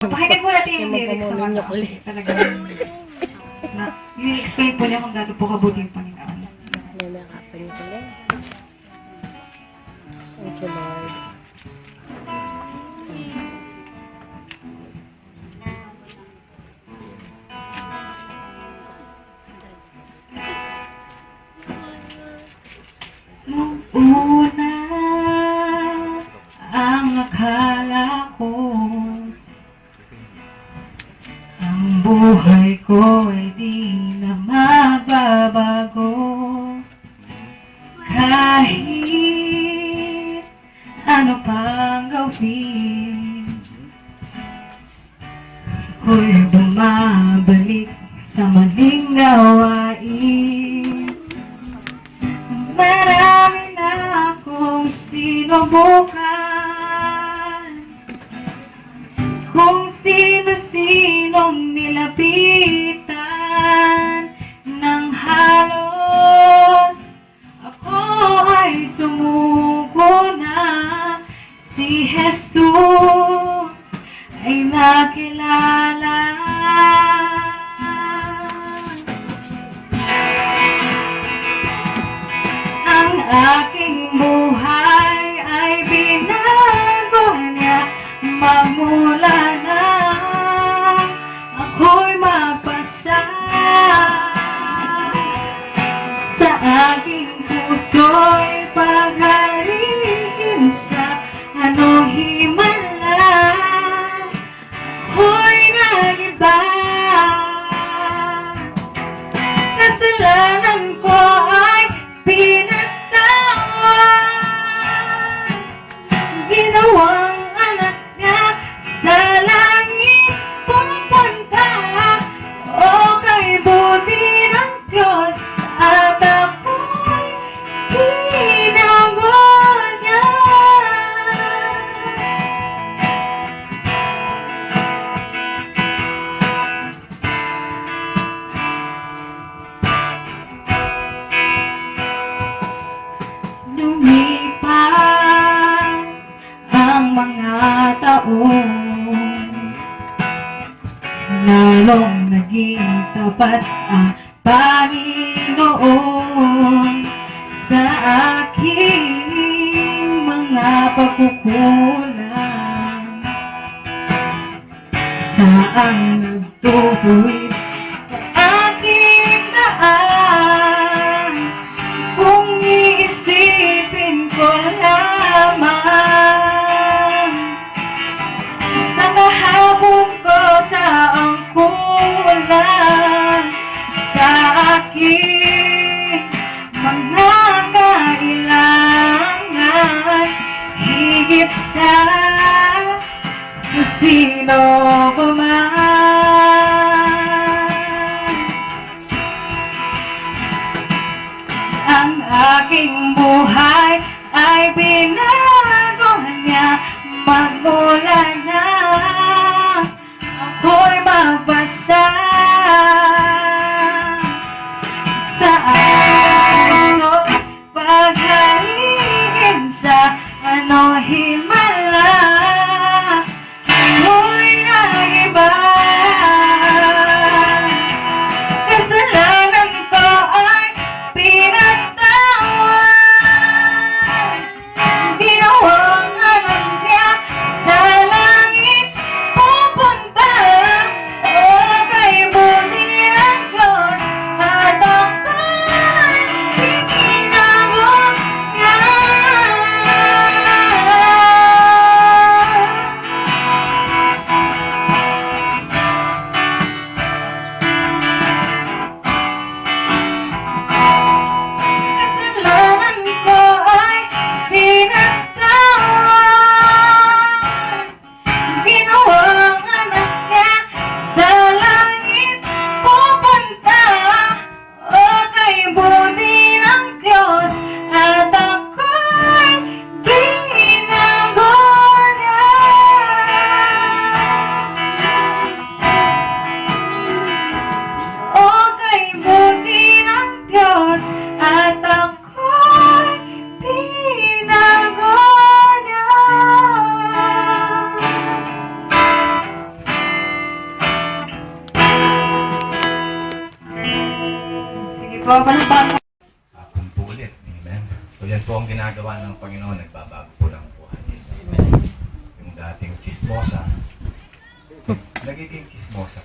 Pakinggan po natin yung lyrics Yung naman. magpamunin ulit. Talaga. I-explain po niya kung gaano po kabuti yung Panginoon. Namayakapan niyo ko lang. Thank you, Lord. Nung una, ang akala ko, ang buhay ko ay di na magbabago. Kahit ano pang gawin, ako'y bumabalik sa maling gawain. Marami na akong sinubukan, kung sino-sinong nilapitan ng halos. Ako ay sumuko na, si Jesus ay nakilala. Ang aking buhay ay binago niya magmula na ako'y magpasya. Sa aking puso'y paghariin siya, anong himala, ako'y nag-iba. Kasalanan ko ay pinatawad, ginawang anak niya sa langit pupunta. O kay buti ng Diyos at ako'y binago niya. Lumipas ang mga taon, lalong naging tapat ang Panginoon sa aking mga pagkukulang. Saang nagtutuwid sa aking daan, kung iisipin ko lamang sa kahapon ko sa ang kulang sa aking mga kailangan, higit sa sino pa man. Ang aking buhay ay binago niya magmula na ako'y magpasya. Sa ako'y paghariin siya, ano himala, ako'y nag-iba. Kasalanan ko ay pinatawad, ginawang alam niya sa Babalik-balik. Hapon po ulit. Amen. So yan po ang ginagawa ng Panginoon. Nagbabago po ng buhay. Amen. Yung dating chismosa, nagiging chismosa